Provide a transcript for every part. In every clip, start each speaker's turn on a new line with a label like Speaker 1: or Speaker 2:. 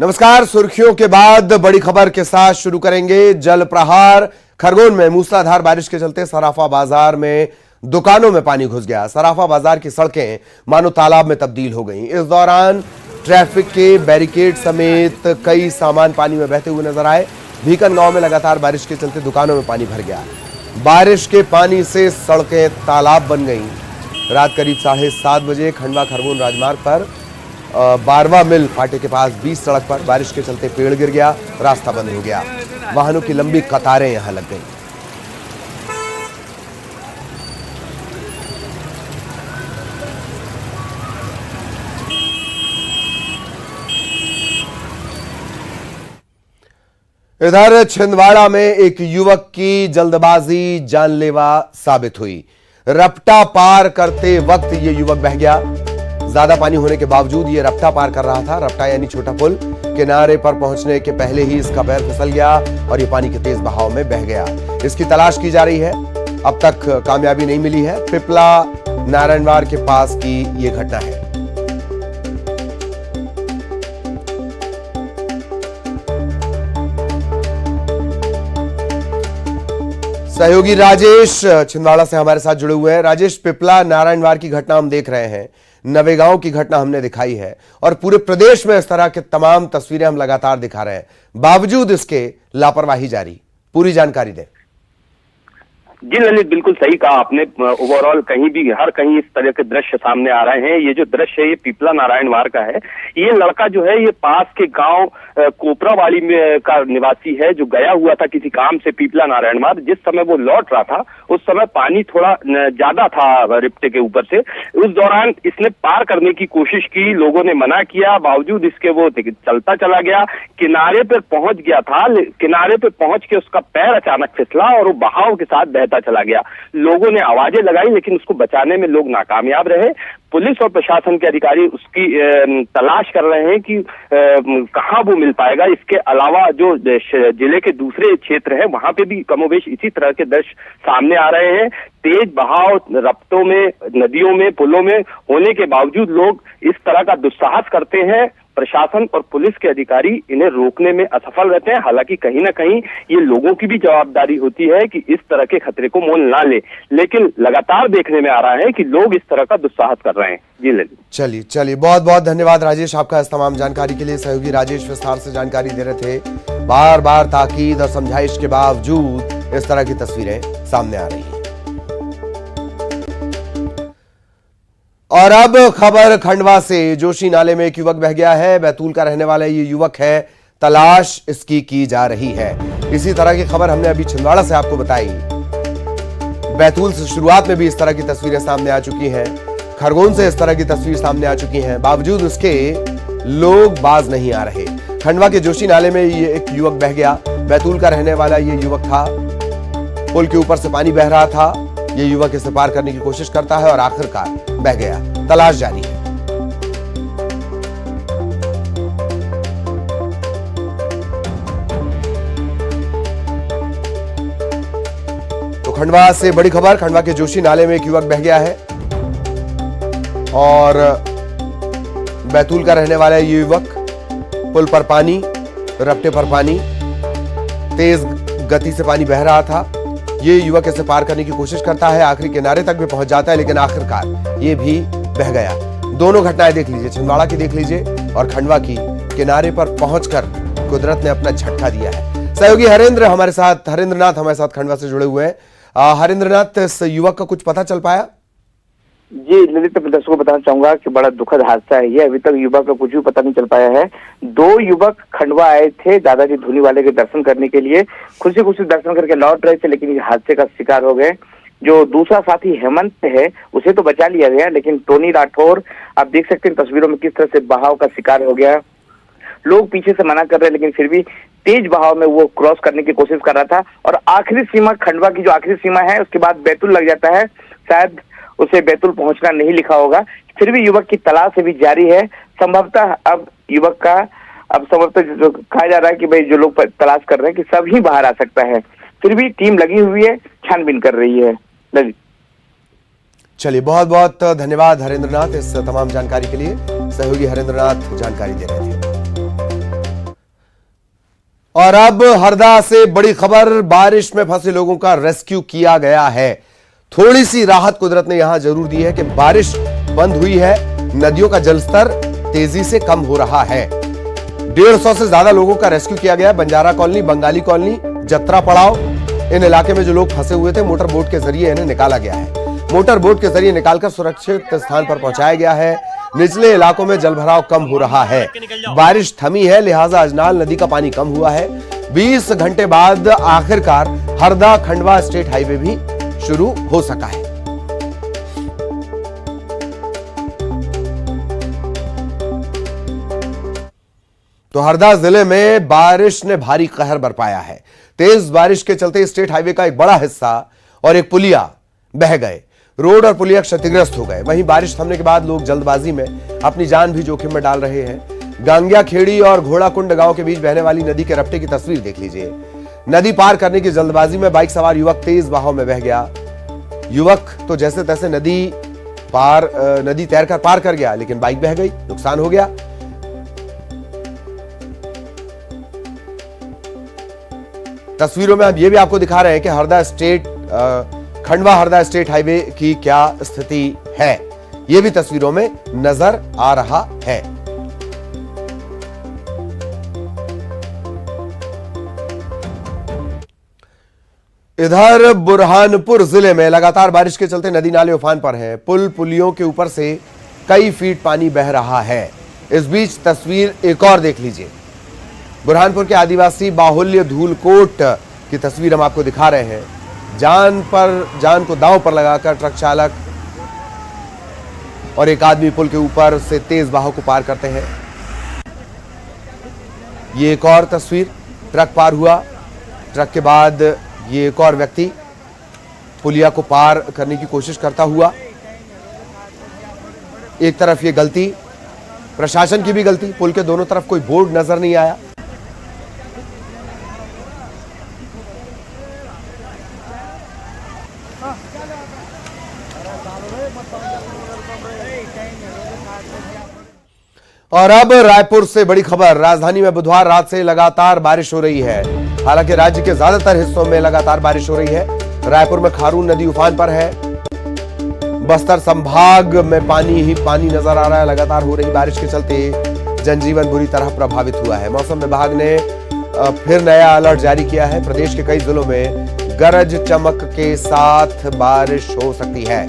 Speaker 1: नमस्कार। सुर्खियों के बाद बड़ी खबर के साथ शुरू करेंगे। जल प्रहार। खरगोन में मूसलाधार बारिश के चलते सराफा बाजार में दुकानों में पानी घुस गया। सराफा बाजार की सड़कें मानो तालाब में तब्दील हो गईं। इस दौरान ट्रैफिक के बैरिकेड समेत कई सामान पानी में बहते हुए नजर आए। भीकन गांव में लगातार बारिश के चलते दुकानों में पानी भर गया। बारिश के पानी से सड़कें तालाब बन गईं। रात करीब 7:30 बजे खंडवा खरगोन राजमार्ग पर 12वां मिल फाटे के पास 20 सड़क पर बारिश के चलते पेड़ गिर गया। रास्ता बंद हो गया। वाहनों की लंबी कतारें यहां लग गईं। इधर छिंदवाड़ा में एक युवक की जल्दबाजी जानलेवा साबित हुई। रपटा पार करते वक्त यह युवक बह गया। ज्यादा पानी होने के बावजूद यह रपटा पार कर रहा था। रपटा यानी छोटा पुल। किनारे पर पहुंचने के पहले ही इसका पैर फिसल गया और यह पानी के तेज बहाव में बह गया। इसकी तलाश की जा रही है। अब तक कामयाबी नहीं मिली है। पिपला नारायणवार के पास की यह घटना है। सहयोगी राजेश छिंदवाड़ा से हमारे साथ जुड़े हुए हैं। राजेश, पिपला नारायणवार की घटना हम देख रहे हैं, नवेगांव की घटना हमने दिखाई है और पूरे प्रदेश में इस तरह के तमाम तस्वीरें हम लगातार दिखा रहे हैं। बावजूद इसके लापरवाही जारी। पूरी जानकारी दें।
Speaker 2: जी ललित, बिल्कुल सही कहा आपने। ओवरऑल कहीं भी हर कहीं इस तरह के दृश्य सामने आ रहे हैं। ये जो दृश्य है ये पिपला नारायणवार का है। ये लड़का जो है ये पास के गांव कोपरावाली में का निवासी है, जो गया हुआ था किसी काम से पिपला नारायणवार। जिस समय वो लौट रहा था उस समय पानी थोड़ा ज्यादा था रिप्टे के ऊपर से। उस दौरान इसने पार करने की कोशिश की, लोगों ने मना किया, बावजूद इसके वो चलता चला गया। किनारे पर पहुंच गया था। किनारे पर पहुंच के उसका पैर अचानक फिसला और वो बहाव के साथ चला गया। लोगों ने आवाजें लगाई लेकिन उसको बचाने में लोग नाकामयाब रहे। पुलिस और प्रशासन के अधिकारी उसकी तलाश कर रहे हैं कि कहां वो मिल पाएगा। इसके अलावा जो जिले के दूसरे क्षेत्र हैं वहां पे भी कमोबेश इसी तरह के दृश्य सामने आ रहे हैं। तेज बहाव रफ्तों में, नदियों में, पुलों में होने के बावजूद लोग इस तरह का दुस्साहस करते हैं। प्रशासन और पुलिस के अधिकारी इन्हें रोकने में असफल रहते हैं। हालांकि कहीं ना कहीं ये लोगों की भी जवाबदारी होती है कि इस तरह के खतरे को मोल ना ले, लेकिन लगातार देखने में आ रहा है कि लोग इस तरह का दुस्साहस कर रहे हैं। जी ललित।
Speaker 1: चलिए बहुत बहुत धन्यवाद राजेश आपका इस तमाम जानकारी के लिए। सहयोगी राजेश विस्तार से जानकारी दे रहे थे। बार बार ताकीद और समझाइश के बावजूद इस तरह की तस्वीरें सामने आ रही हैं। और अब खबर खंडवा से। जोशी नाले में एक युवक बह गया है। बैतूल का रहने वाला ये युवक है। तलाश इसकी की जा रही है। इसी तरह की खबर हमने अभी छिंदवाड़ा से आपको बताई। बैतूल से शुरुआत में भी इस तरह की तस्वीरें सामने आ चुकी हैं। खरगोन से इस तरह की तस्वीर सामने आ चुकी हैं। बावजूद इसके लोग बाज नहीं आ रहे। खंडवा के जोशी नाले में ये एक युवक बह गया। बैतूल का रहने वाला ये युवक था। पुल के ऊपर से पानी बह रहा था। ये युवक इसे पार करने की कोशिश करता है और आखिरकार बह गया। तलाश जारी है। तो खंडवा से बड़ी खबर। खंडवा के जोशी नाले में एक युवक बह गया है और बैतूल का रहने वाला ये युवक। पुल पर पानी, रपटे पर पानी, तेज गति से पानी बह रहा था। ये युवक इसे पार करने की कोशिश करता है, आखिरी किनारे तक भी पहुंच जाता है, लेकिन आखिरकार ये भी बह गया। दोनों घटनाएं देख लीजिए, छिंदवाड़ा की देख लीजिए और खंडवा की। किनारे पर पहुंचकर कुदरत ने अपना झटका दिया है। सहयोगी हरेंद्रनाथ हमारे साथ खंडवा से जुड़े हुए हैं। हरेंद्रनाथ, इस युवक का कुछ पता चल पाया?
Speaker 3: जी ललित, दर्शकों को बताना चाहूंगा कि बड़ा दुखद हादसा है ये। अभी तक युवक का कुछ भी पता नहीं चल पाया है। दो युवक खंडवा आए थे दादाजी धूनी वाले के दर्शन करने के लिए। खुशी खुशी दर्शन करके लौट रहे थे, लेकिन इस हादसे का शिकार हो गए। जो दूसरा साथी हेमंत है उसे तो बचा लिया गया, लेकिन टोनी राठौर आप देख सकते हैं तस्वीरों में किस तरह से बहाव का शिकार हो गया। लोग पीछे से मना कर रहे हैं, लेकिन फिर भी तेज बहाव में वो क्रॉस करने की कोशिश कर रहा था। और आखिरी सीमा, खंडवा की जो आखिरी सीमा है उसके बाद बैतूल लग जाता है। शायद उसे बैतूल पहुंचना नहीं लिखा होगा। फिर भी युवक की तलाश अभी जारी है। संभवतः अब युवक का जो कहा जा रहा है कि भाई जो लोग तलाश कर रहे हैं कि सभी बाहर आ सकता है। फिर भी टीम लगी हुई है, छानबीन कर रही है।
Speaker 1: चलिए, बहुत बहुत धन्यवाद हरेंद्रनाथ इस तमाम जानकारी के लिए। सहयोगी हरेंद्रनाथ जानकारी दे रहे थे। और अब हरदा से बड़ी खबर, बारिश में फंसे लोगों का रेस्क्यू किया गया है। थोड़ी सी राहत कुदरत ने यहां जरूर दी है कि बारिश बंद हुई है, नदियों का जलस्तर तेजी से कम हो रहा है। 150 से ज्यादा लोगों का रेस्क्यू किया गया। बंजारा कॉलोनी, बंगाली कॉलोनी, जत्रा पड़ाव, इन इलाके में जो लोग फंसे हुए थे, मोटर बोट के जरिए इन्हें निकाला गया है। मोटर बोट के जरिए निकालकर सुरक्षित स्थान पर पहुंचाया गया है। निचले इलाकों में जलभराव कम हो रहा है। बारिश थमी है, लिहाजा अजनाल नदी का पानी कम हुआ है। 20 घंटे बाद आखिरकार हरदा खंडवा स्टेट हाईवे भी शुरू हो सका है। तो हरदा जिले में बारिश ने भारी कहर बरपाया है। तेज बारिश के चलते स्टेट हाईवे का एक बड़ा हिस्सा और एक पुलिया बह गए। रोड और पुलिया क्षतिग्रस्त हो गए। वहीं बारिश थमने के बाद लोग जल्दबाजी में अपनी जान भी जोखिम में डाल रहे हैं। गांगिया खेड़ी और घोड़ाकुंड गांव के बीच बहने वाली नदी के रपटे की तस्वीर देख लीजिए। नदी पार करने की जल्दबाजी में बाइक सवार युवक तेज बहाव में बह गया। युवक तो जैसे तैसे नदी तैरकर पार कर गया, लेकिन बाइक बह गई, नुकसान हो गया। तस्वीरों में हम ये भी आपको दिखा रहे हैं कि खंडवा हरदा स्टेट हाईवे की क्या स्थिति है, यह भी तस्वीरों में नजर आ रहा है। इधर बुरहानपुर जिले में लगातार बारिश के चलते नदी नाले उफान पर हैं। पुल पुलियों के ऊपर से कई फीट पानी बह रहा है। इस बीच तस्वीर एक और देख लीजिए। बुरहानपुर के आदिवासी बाहुल्य धूलकोट की तस्वीर हम आपको दिखा रहे हैं। जान को दांव पर लगाकर ट्रक चालक और एक आदमी पुल के ऊपर से तेज बहाव को पार करते हैं। ये एक और तस्वीर, ट्रक पार हुआ, ट्रक के बाद ये एक और व्यक्ति पुलिया को पार करने की कोशिश करता हुआ। एक तरफ ये गलती, प्रशासन की भी गलती, पुल के दोनों तरफ कोई बोर्ड नजर नहीं आया। और अब रायपुर से बड़ी खबर, राजधानी में बुधवार रात से लगातार बारिश हो रही है। हालांकि राज्य के ज्यादातर हिस्सों में लगातार बारिश हो रही है। रायपुर में खारून नदी उफान पर है। बस्तर संभाग में पानी ही पानी नजर आ रहा है। लगातार हो रही बारिश के चलते जनजीवन बुरी तरह प्रभावित हुआ है। मौसम विभाग ने फिर नया अलर्ट जारी किया है। प्रदेश के कई जिलों में गरज चमक के साथ बारिश हो सकती है।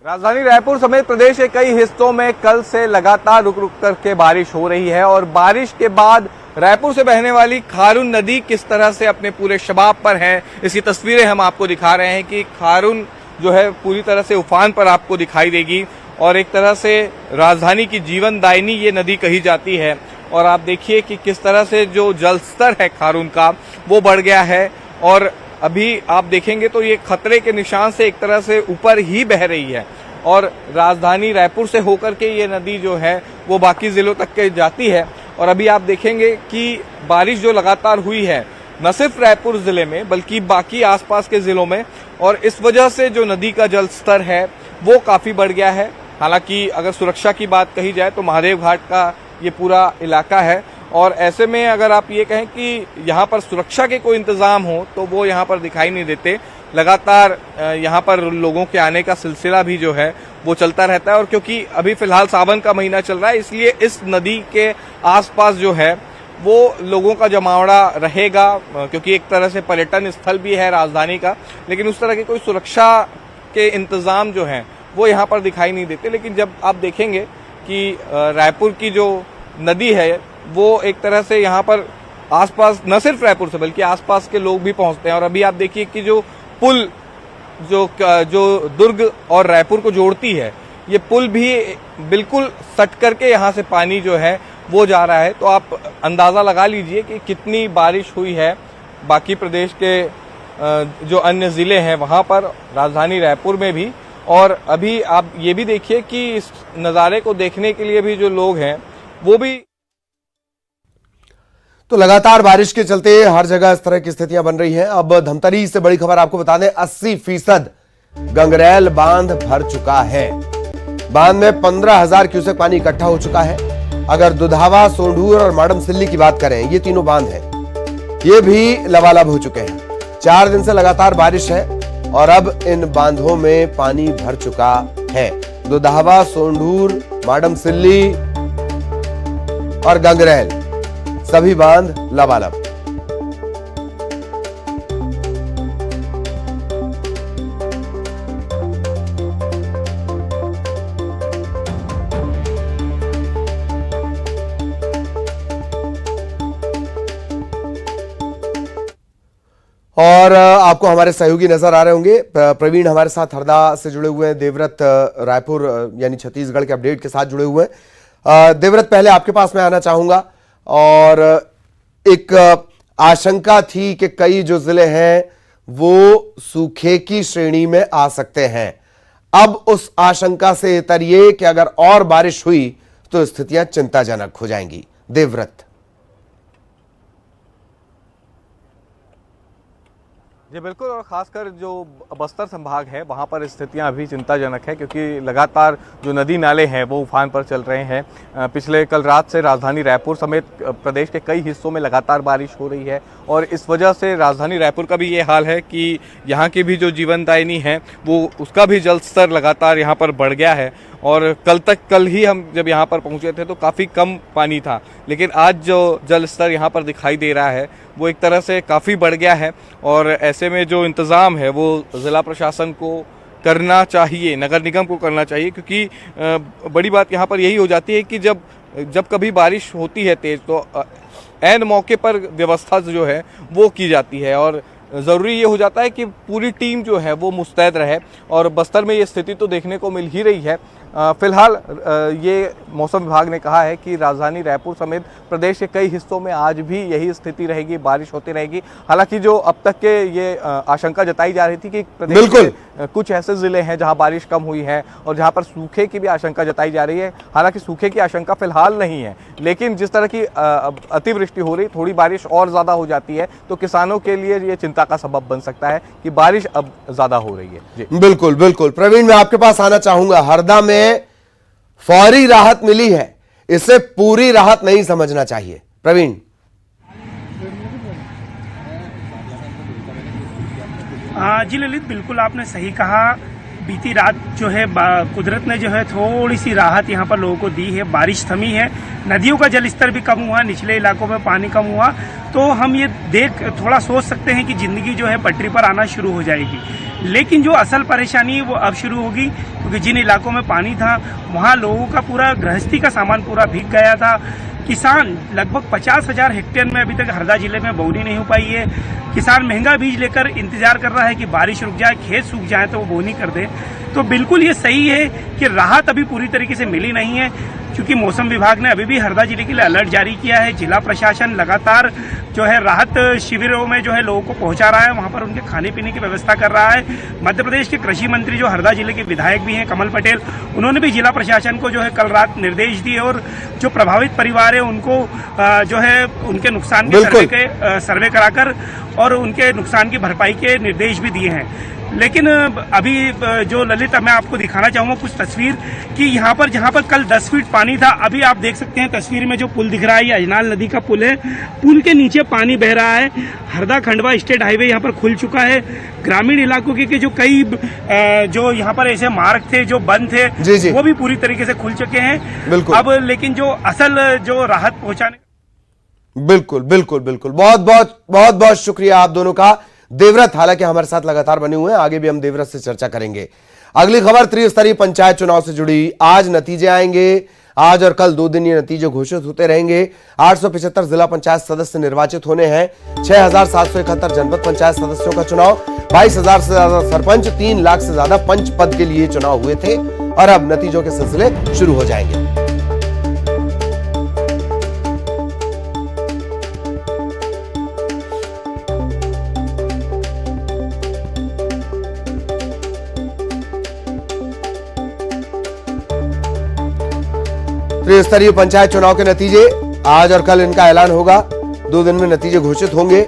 Speaker 4: राजधानी रायपुर समेत प्रदेश के कई हिस्सों में कल से लगातार रुक रुक करके बारिश हो रही है और बारिश के बाद रायपुर से बहने वाली खारून नदी किस तरह से अपने पूरे शबाब पर है, इसकी तस्वीरें हम आपको दिखा रहे हैं कि खारून जो है पूरी तरह से उफान पर आपको दिखाई देगी और एक तरह से राजधानी की जीवनदायिनी ये नदी कही जाती है। और आप देखिए कि किस तरह से जो जल स्तर है खारून का वो बढ़ गया है और अभी आप देखेंगे तो ये खतरे के निशान से एक तरह से ऊपर ही बह रही है और राजधानी रायपुर से होकर के ये नदी जो है वो बाकी जिलों तक के जाती है। और अभी आप देखेंगे कि बारिश जो लगातार हुई है न सिर्फ रायपुर जिले में बल्कि बाकी आसपास के जिलों में, और इस वजह से जो नदी का जल स्तर है वो काफी बढ़ गया है। हालांकि अगर सुरक्षा की बात कही जाए तो महादेव घाट का ये पूरा इलाका है और ऐसे में अगर आप ये कहें कि यहाँ पर सुरक्षा के कोई इंतजाम हो तो वो यहाँ पर दिखाई नहीं देते। लगातार यहाँ पर लोगों के आने का सिलसिला भी जो है वो चलता रहता है और क्योंकि अभी फिलहाल सावन का महीना चल रहा है इसलिए इस नदी के आसपास जो है वो लोगों का जमावड़ा रहेगा, क्योंकि एक तरह से पर्यटन स्थल भी है राजधानी का, लेकिन उस तरह की कोई सुरक्षा के इंतजाम जो है वो यहाँ पर दिखाई नहीं देते। लेकिन जब आप देखेंगे कि रायपुर की जो नदी है वो एक तरह से यहाँ पर आसपास न सिर्फ रायपुर से बल्कि आसपास के लोग भी पहुंचते हैं और अभी आप देखिए कि जो पुल जो दुर्ग और रायपुर को जोड़ती है ये पुल भी बिल्कुल सट करके यहाँ से पानी जो है वो जा रहा है। तो आप अंदाजा लगा लीजिए कि कितनी बारिश हुई है बाकी प्रदेश के जो अन्य जिले हैं वहां पर, राजधानी रायपुर में भी। और अभी आप ये भी देखिए कि इस नज़ारे को देखने के लिए भी जो लोग हैं वो भी।
Speaker 1: तो लगातार बारिश के चलते हर जगह इस तरह की स्थितियां बन रही हैं। अब धमतरी से बड़ी खबर आपको बता दें, 80% गंगरेल बांध भर चुका है। बांध में 15,000 क्यूसेक पानी इकट्ठा हो चुका है। अगर दुधावा, सोंढूर और माडम सिल्ली की बात करें, ये तीनों बांध हैं, ये भी लबालब हो चुके हैं। 4 दिन से लगातार बारिश है और अब इन बांधों में पानी भर चुका है। दुधावा, सोंढूर, माडम सिल्ली और गंगरेल सभी बांध लबालब। और आपको हमारे सहयोगी नजर आ रहे होंगे। प्रवीण हमारे साथ हरदा से जुड़े हुए हैं, देवव्रत रायपुर यानी छत्तीसगढ़ के अपडेट के साथ जुड़े हुए हैं। देवव्रत, पहले आपके पास मैं आना चाहूंगा। और एक आशंका थी कि कई जो जिले हैं वो सूखे की श्रेणी में आ सकते हैं। अब उस आशंका से इतरिए कि अगर और बारिश हुई तो स्थितियां चिंताजनक हो जाएंगी। देवव्रत।
Speaker 4: जी बिल्कुल, और खासकर जो बस्तर संभाग है वहाँ पर स्थितियाँ अभी चिंताजनक है, क्योंकि लगातार जो नदी नाले हैं वो उफान पर चल रहे हैं। पिछले कल रात से राजधानी रायपुर समेत प्रदेश के कई हिस्सों में लगातार बारिश हो रही है और इस वजह से राजधानी रायपुर का भी ये हाल है कि यहाँ की भी जो जीवनदायिनी है वो उसका भी जल स्तर लगातार यहाँ पर बढ़ गया है। और कल ही हम जब यहाँ पर पहुँचे थे तो काफ़ी कम पानी था, लेकिन आज जो जल स्तर यहाँ पर दिखाई दे रहा है वो एक तरह से काफ़ी बढ़ गया है। और ऐसे में जो इंतज़ाम है वो ज़िला प्रशासन को करना चाहिए, नगर निगम को करना चाहिए, क्योंकि बड़ी बात यहाँ पर यही हो जाती है कि जब कभी बारिश होती है तेज़ तो ऐन मौके पर व्यवस्था जो है वो की जाती है और ज़रूरी ये हो जाता है कि पूरी टीम जो है वो मुस्तैद रहे। और बस्तर में ये स्थिति तो देखने को मिल ही रही है। फिलहाल ये मौसम विभाग ने कहा है कि राजधानी रायपुर समेत प्रदेश के कई हिस्सों में आज भी यही स्थिति रहेगी, बारिश होती रहेगी। हालांकि जो अब तक के ये आशंका जताई जा रही थी कि प्रदेश के कुछ ऐसे जिले हैं जहां बारिश कम हुई है और जहां पर सूखे की भी आशंका जताई जा रही है। हालांकि सूखे की आशंका फिलहाल नहीं है, लेकिन जिस तरह की अतिवृष्टि हो रही, थोड़ी बारिश और ज़्यादा हो जाती है तो किसानों के लिए ये चिंता का सबब बन सकता है कि बारिश अब ज़्यादा हो रही है। जी
Speaker 1: बिल्कुल बिल्कुल। प्रवीण, मैं आपके पास आना चाहूंगा। हरदा में फौरी राहत मिली है, इसे पूरी राहत नहीं समझना चाहिए। प्रवीण।
Speaker 5: जी ललित, बिल्कुल आपने सही कहा। बीती रात जो है कुदरत ने जो है थोड़ी सी राहत यहाँ पर लोगों को दी है। बारिश थमी है, नदियों का जलस्तर भी कम हुआ, निचले इलाकों में पानी कम हुआ, तो हम ये देख थोड़ा सोच सकते हैं कि जिंदगी जो है पटरी पर आना शुरू हो जाएगी। लेकिन जो असल परेशानी है वो अब शुरू होगी, क्योंकि जिन इलाकों में पानी था वहाँ लोगों का पूरा गृहस्थी का सामान पूरा भीग गया था। किसान लगभग 50,000 हेक्टेयर में अभी तक हरदा जिले में बोनी नहीं हो पाई है। किसान महंगा बीज लेकर इंतजार कर रहा है कि बारिश रुक जाए, खेत सूख जाए तो वो बोनी कर दे। तो बिल्कुल ये सही है कि राहत अभी पूरी तरीके से मिली नहीं है, क्योंकि मौसम विभाग ने अभी भी हरदा जिले के लिए अलर्ट जारी किया है। जिला प्रशासन लगातार जो है राहत शिविरों में जो है लोगों को पहुंचा रहा है, वहां पर उनके खाने पीने की व्यवस्था कर रहा है। मध्य प्रदेश के कृषि मंत्री जो हरदा जिले के विधायक भी हैं, कमल पटेल, उन्होंने भी जिला प्रशासन को जो है कल रात निर्देश दिए और जो प्रभावित परिवार है उनको जो है उनके नुकसान के सर्वे कराकर और उनके नुकसान की भरपाई के निर्देश भी दिए हैं। लेकिन अभी जो ललित, मैं आपको दिखाना चाहूंगा कुछ तस्वीर कि यहाँ पर जहाँ पर कल 10 फीट पानी था, अभी आप देख सकते हैं तस्वीर में जो पुल दिख रहा है, ये अजनाल नदी का पुल है। पुल के नीचे पानी बह रहा है। हरदा खंडवा स्टेट हाईवे यहाँ पर खुल चुका है। ग्रामीण इलाकों के जो कई जो यहाँ पर ऐसे मार्ग थे जो बंद थे जी। वो भी पूरी तरीके से खुल चुके हैं अब। लेकिन जो असल जो राहत पहुंचाने,
Speaker 1: बिल्कुल बिल्कुल बिल्कुल, बहुत बहुत बहुत बहुत शुक्रिया आप दोनों का। देवव्रत हालांकि हमारे साथ लगातार बने हुए हैं, आगे भी हम देवव्रत से चर्चा करेंगे। अगली खबर त्रिस्तरीय पंचायत चुनाव से जुड़ी। आज नतीजे आएंगे, आज और कल 2 दिन ये नतीजे घोषित होते रहेंगे। 875 जिला पंचायत सदस्य निर्वाचित होने हैं। 6,771 जनपद पंचायत सदस्यों का चुनाव, 22,000 से ज्यादा सरपंच, 3 लाख से ज्यादा पंच पद के लिए चुनाव हुए थे और अब नतीजों के सिलसिले शुरू हो जाएंगे। त्रिस्तरीय पंचायत चुनाव के नतीजे आज और कल इनका ऐलान होगा। 2 दिन में नतीजे घोषित होंगे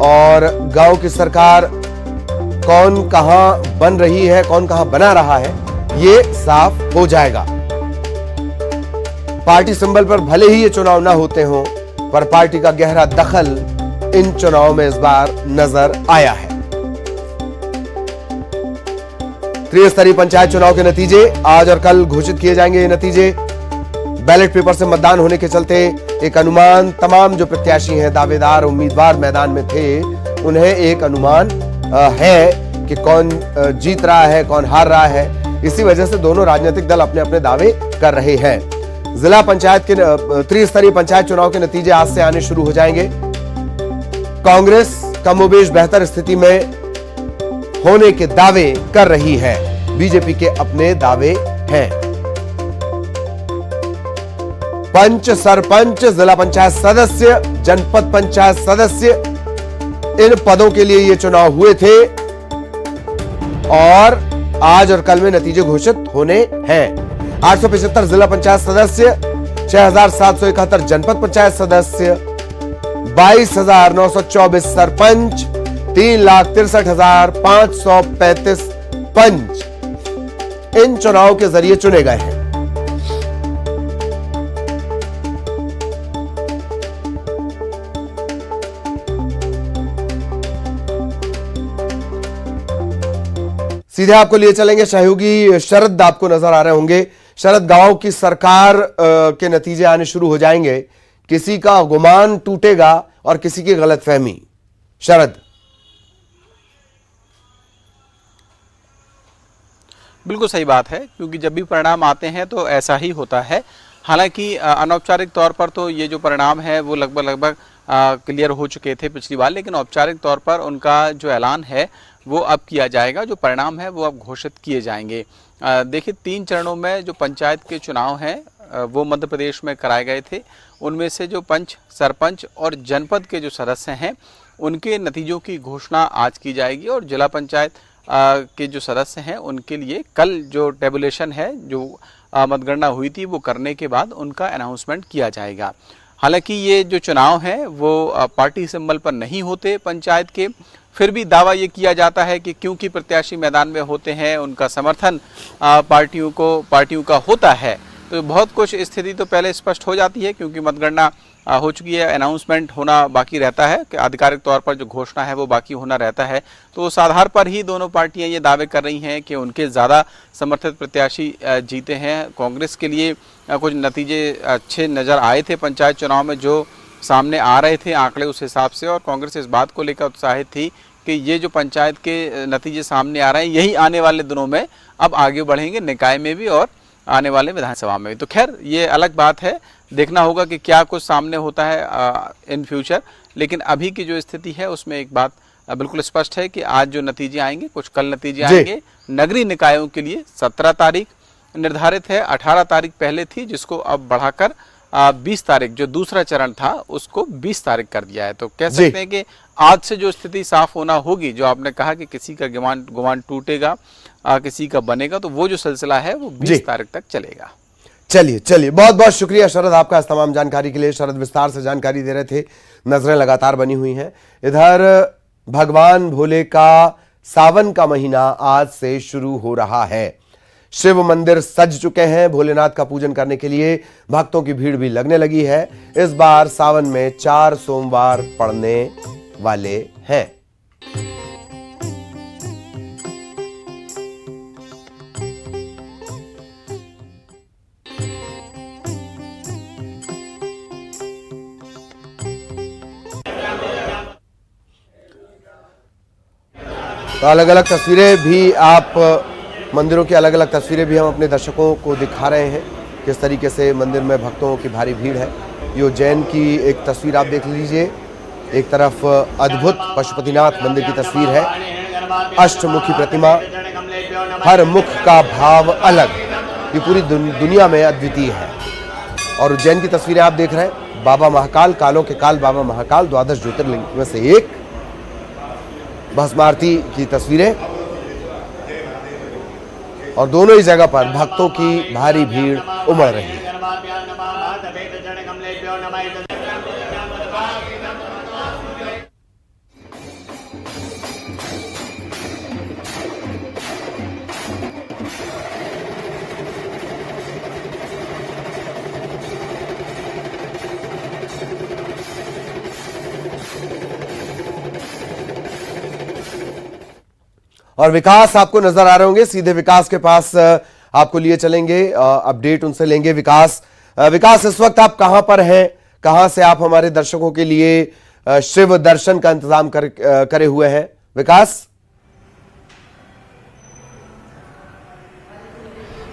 Speaker 1: और गांव की सरकार कौन कहां बन रही है, कौन कहां बना रहा है, ये साफ हो जाएगा। पार्टी सिंबल पर भले ही ये चुनाव ना होते हों, पर पार्टी का गहरा दखल इन चुनाव में इस बार नजर आया है। त्रिस्तरीय पंचायत चुनाव के नतीजे आज और कल घोषित किए जाएंगे। ये नतीजे बैलेट पेपर से मतदान होने के चलते एक अनुमान तमाम जो प्रत्याशी हैं, दावेदार उम्मीदवार मैदान में थे, उन्हें एक अनुमान है कि कौन जीत रहा है, कौन हार रहा है। इसी वजह से दोनों राजनीतिक दल अपने अपने दावे कर रहे हैं। जिला पंचायत के त्रिस्तरीय पंचायत चुनाव के नतीजे आज से आने शुरू हो जाएंगे। कांग्रेस कमोबेश बेहतर स्थिति में होने के दावे कर रही है, बीजेपी के अपने दावे हैं। पंच, सरपंच, जिला पंचायत सदस्य, जनपद पंचायत सदस्य, इन पदों के लिए ये चुनाव हुए थे और आज और कल में नतीजे घोषित होने हैं। 875 जिला पंचायत सदस्य, 6771 जनपद पंचायत सदस्य, 22,924 सरपंच, 3,63,535 पंच इन चुनाव के जरिए चुने गए हैं। सीधे आपको लिए चलेंगे, सहयोगी शरद आपको नजर आ रहे होंगे। शरद, गांव की सरकार के नतीजे आने शुरू हो जाएंगे, किसी का गुमान टूटेगा और किसी की गलतफहमी। शरद।
Speaker 6: बिल्कुल सही बात है, क्योंकि जब भी परिणाम आते हैं तो ऐसा ही होता है। हालांकि अनौपचारिक तौर पर तो ये जो परिणाम है वो लगभग क्लियर हो चुके थे पिछली बार, लेकिन औपचारिक तौर पर उनका जो ऐलान है वो अब किया जाएगा। जो परिणाम है वो अब घोषित किए जाएंगे। देखिए, 3 चरणों में जो पंचायत के चुनाव हैं वो मध्य प्रदेश में कराए गए थे। उनमें से जो पंच, सरपंच और जनपद के जो सदस्य हैं उनके नतीजों की घोषणा आज की जाएगी और जिला पंचायत के जो सदस्य हैं उनके लिए कल जो टेबुलेशन है, जो मतगणना हुई थी, वो करने के बाद उनका अनाउंसमेंट किया जाएगा। हालांकि ये जो चुनाव हैं वो पार्टी सिंबल पर नहीं होते पंचायत के, फिर भी दावा ये किया जाता है कि क्योंकि प्रत्याशी मैदान में होते हैं, उनका समर्थन पार्टियों का होता है, तो बहुत कुछ स्थिति तो पहले स्पष्ट हो जाती है, क्योंकि मतगणना हो चुकी है, अनाउंसमेंट होना बाकी रहता है कि आधिकारिक तौर पर जो घोषणा है वो बाकी होना रहता है। तो उस आधार पर ही दोनों पार्टियां ये दावे कर रही हैं कि उनके ज़्यादा समर्थित प्रत्याशी जीते हैं। कांग्रेस के लिए कुछ नतीजे अच्छे नज़र आए थे पंचायत चुनाव में, जो सामने आ रहे थे आंकड़े उस हिसाब से, और कांग्रेस इस बात को लेकर उत्साहित थी कि ये जो पंचायत के नतीजे सामने आ रहे हैं यही आने वाले दिनों में अब आगे बढ़ेंगे, निकाय में भी और आने वाले विधानसभा में भी। तो खैर ये अलग बात है, देखना होगा कि क्या कुछ सामने होता है इन फ्यूचर। लेकिन अभी की जो स्थिति है उसमें एक बात बिल्कुल स्पष्ट है कि आज जो नतीजे आएंगे, कुछ कल नतीजे आएंगे। नगरीय निकायों के लिए 17 तारीख निर्धारित है, 18 तारीख पहले थी, जिसको अब बढ़ाकर 20 तारीख जो दूसरा चरण था उसको 20 तारीख कर दिया है। तो कह सकते हैं कि आज से जो स्थिति साफ होना होगी, जो आपने कहा कि किसी का गुमान टूटेगा, किसी का बनेगा, तो वो जो सिलसिला है वो 20 तारीख तक चलेगा।
Speaker 1: चलिए बहुत बहुत शुक्रिया शरद आपका इस तमाम जानकारी के लिए। शरद विस्तार से जानकारी दे रहे थे, नजरें लगातार बनी हुई हैं। इधर भगवान भोले का सावन का महीना आज से शुरू हो रहा है। शिव मंदिर सज चुके हैं, भोलेनाथ का पूजन करने के लिए भक्तों की भीड़ भी लगने लगी है। इस बार सावन में 4 सोमवार पड़ने वाले हैं। तो अलग अलग तस्वीरें भी आप मंदिरों की अलग अलग तस्वीरें भी हम अपने दर्शकों को दिखा रहे हैं, किस तरीके से मंदिर में भक्तों की भारी भीड़ है। ये उज्जैन की एक तस्वीर आप देख लीजिए, एक तरफ अद्भुत पशुपतिनाथ मंदिर की तस्वीर है, अष्टमुखी प्रतिमा, हर मुख का भाव अलग, ये पूरी दुनिया में अद्वितीय है। और उज्जैन की तस्वीरें आप देख रहे हैं, बाबा महाकाल, कालों के काल बाबा महाकाल, 12 ज्योतिर्लिंग में से एक, भस्म आरती की तस्वीरें, और दोनों ही जगह पर भक्तों की भारी भीड़ उमड़ रही है। और विकास आपको नजर आ रहे होंगे, सीधे विकास के पास आपको लिए चलेंगे, अपडेट उनसे लेंगे। विकास, इस वक्त आप कहां पर हैं, कहां से आप हमारे दर्शकों के लिए शिव दर्शन का इंतजाम करे हुए हैं? विकास।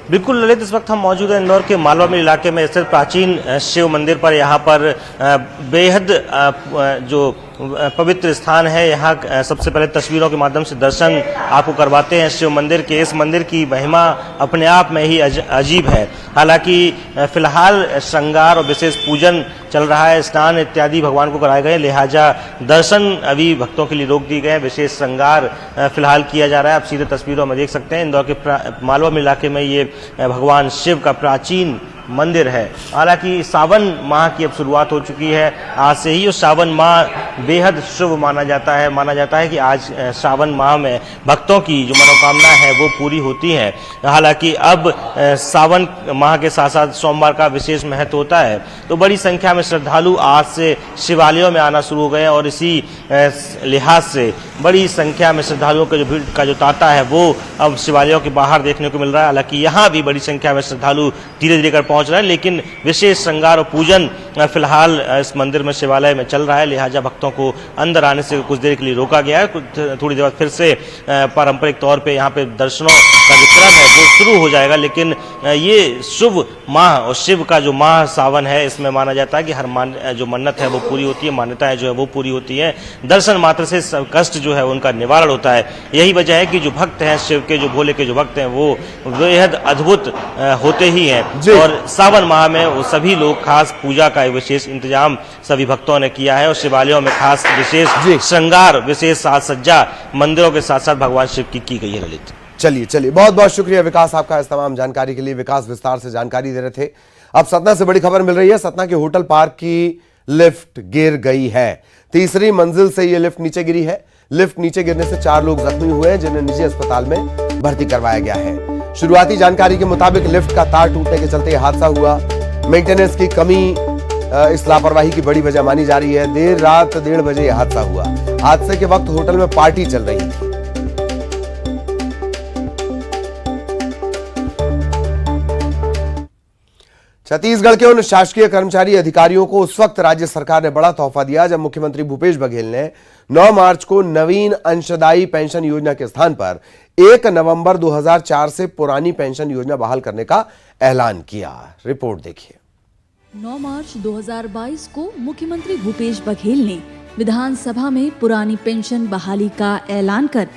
Speaker 7: बिल्कुल ललित, इस वक्त हम मौजूद हैं इंदौर के मालवा मिल इलाके में स्थित प्राचीन शिव मंदिर पर। यहाँ पर बेहद जो पवित्र स्थान है, यहाँ सबसे पहले तस्वीरों के माध्यम से दर्शन आपको करवाते हैं शिव मंदिर के। इस मंदिर की महिमा अपने आप में ही अजीब है। हालांकि फिलहाल श्रृंगार और विशेष पूजन चल रहा है, स्नान इत्यादि भगवान को कराए गए, लिहाजा दर्शन अभी भक्तों के लिए रोक दिए गए। विशेष श्रृंगार फिलहाल किया जा रहा है। आप सीधे तस्वीरों में देख सकते हैं इंदौर के मालवा मिल इलाके में ये भगवान शिव का प्राचीन मंदिर है। हालांकि सावन माह की अब शुरुआत हो चुकी है आज से ही, और सावन माह बेहद शुभ माना जाता है कि आज सावन माह में भक्तों की जो मनोकामना है वो पूरी होती है। हालांकि अब सावन माह के साथ साथ सोमवार का विशेष महत्व होता है, तो बड़ी संख्या में श्रद्धालु आज से शिवालयों में आना शुरू हो गए और इसी लिहाज से बड़ी संख्या में श्रद्धालुओं का जो भीड़ का जो तांता है वो अब शिवालयों के बाहर देखने को मिल रहा है। हालांकि यहाँ भी बड़ी संख्या में श्रद्धालु धीरे धीरे कर पहुंच रहे हैं, लेकिन विशेष श्रृंगार और पूजन फिलहाल इस मंदिर में शिवालय में चल रहा है, लिहाजा भक्तों को अंदर आने से कुछ देर के लिए रोका गया है। थोड़ी देर बाद फिर से पारंपरिक तौर पे यहाँ पे दर्शनों का जो क्रम है वो शुरू हो जाएगा। लेकिन ये शुभ माह और शिव का जो माह सावन है, इसमें माना जाता है कि हर जो मन्नत है वो पूरी होती है, मान्यताएं जो है वो पूरी होती है। दर्शन मात्र से कष्ट जो है उनका निवारण होता है। यही वजह है कि जो भक्त हैं शिव के, जो भोले के जो भक्त हैं, वो बेहद अद्भुत होते ही हैं। और सावन माह में वो सभी लोग खास पूजा का विशेष इंतजाम सभी भक्तों ने किया है और शिवालयों में खास विशेष श्रृंगार, विशेष साज सज्जा मंदिरों के साथ साथ भगवान शिव की गई है। ललित,
Speaker 1: चलिए बहुत बहुत शुक्रिया विकास आपका इस तमाम जानकारी के लिए। विकास विस्तार से जानकारी दे रहे थे। अब सतना से बड़ी खबर मिल रही है। सतना के होटल पार्क की लिफ्ट गिर गई है। तीसरी मंजिल से यह लिफ्ट नीचे गिरी है। लिफ्ट नीचे गिरने से 4 लोग जख्मी हुए हैं, जिन्हें निजी अस्पताल में भर्ती करवाया गया है। शुरुआती जानकारी के मुताबिक लिफ्ट का तार टूटने के चलते यह हादसा हुआ। मेंटेनेंस की कमी इस लापरवाही की बड़ी वजह मानी जा रही है। देर रात 1:30 बजे यह हादसा हुआ। हादसे के वक्त होटल में पार्टी चल रही थी। छत्तीसगढ़ के उन शासकीय कर्मचारी अधिकारियों को उस वक्त राज्य सरकार ने बड़ा तोहफा दिया जब मुख्यमंत्री भूपेश बघेल ने 9 मार्च को नवीन अंशदायी पेंशन योजना के स्थान पर 1 नवंबर 2004 से पुरानी पेंशन योजना बहाल करने का ऐलान किया। रिपोर्ट देखिए।
Speaker 8: 9 मार्च 2022 को मुख्यमंत्री भूपेश बघेल ने विधानसभा में पुरानी पेंशन बहाली का ऐलान कर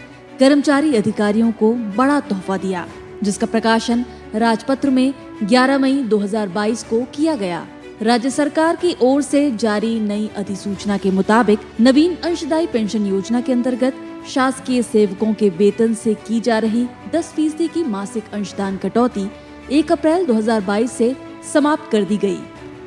Speaker 8: कर्मचारी अधिकारियों को बड़ा तोहफा दिया, जिसका प्रकाशन राजपत्र में 11 मई 2022 को किया गया। राज्य सरकार की ओर से जारी नई अधिसूचना के मुताबिक नवीन अंशदायी पेंशन योजना के अंतर्गत शासकीय सेवकों के वेतन से की जा रही 10% की मासिक अंशदान कटौती 1 अप्रैल 2022 से समाप्त कर दी गई।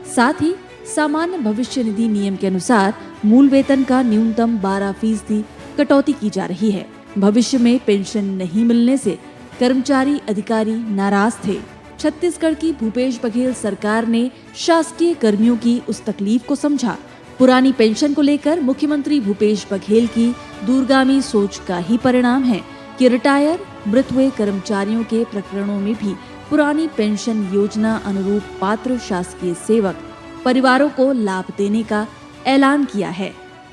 Speaker 8: साथ ही सामान्य भविष्य निधि नियम के अनुसार मूल वेतन का न्यूनतम 12% कटौती की जा रही है। भविष्य में पेंशन नहीं मिलने से कर्मचारी अधिकारी नाराज थे। छत्तीसगढ़ की भूपेश बघेल सरकार ने शासकीय कर्मियों की उस तकलीफ को समझा। पुरानी पेंशन को लेकर मुख्यमंत्री भूपेश बघेल की दूरगामी सोच का ही परिणाम है कि रिटायर मृत हुए कर्मचारियों के प्रकरणों में भी पुरानी पेंशन योजना अनुरूप पात्र शासकीय सेवक परिवारों को लाभ देने का ऐलान किया है।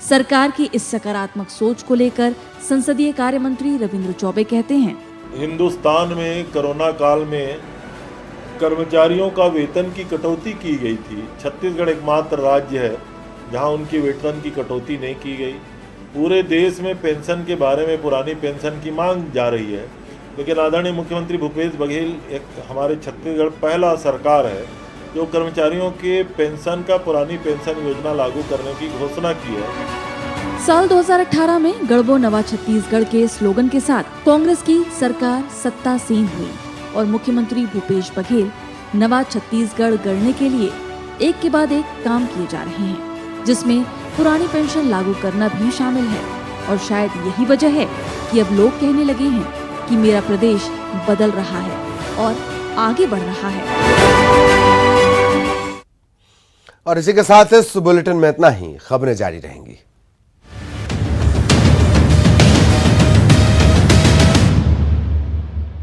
Speaker 8: सरकार की इस सकारात्मक सोच को लेकर संसदीय कार्य मंत्री रविंद्र चौबे कहते हैं,
Speaker 9: हिंदुस्तान में कोरोना काल में कर्मचारियों का वेतन की कटौती की गई थी। छत्तीसगढ़ एकमात्र राज्य है जहां उनकी वेतन की कटौती नहीं की गई। पूरे देश में पेंशन के बारे में पुरानी पेंशन की मांग जा रही है, लेकिन आदरणीय मुख्यमंत्री भूपेश बघेल एक हमारे छत्तीसगढ़ पहला सरकार है जो कर्मचारियों के पेंशन का पुरानी पेंशन योजना लागू करने की घोषणा की है।
Speaker 8: साल 2018 में गढ़बो नवा छत्तीसगढ़ के स्लोगन के साथ कांग्रेस की सरकार सत्तासीन हुई और मुख्यमंत्री भूपेश बघेल नवा छत्तीसगढ़ गढ़ने के लिए एक के बाद एक काम किए जा रहे हैं, जिसमें पुरानी पेंशन लागू करना भी शामिल है। और शायद यही वजह है कि अब लोग कहने लगे हैं कि मेरा प्रदेश बदल रहा है और आगे बढ़ रहा है।
Speaker 1: और इसी के साथ इस बुलेटिन में इतना ही। खबरें जारी रहेंगी।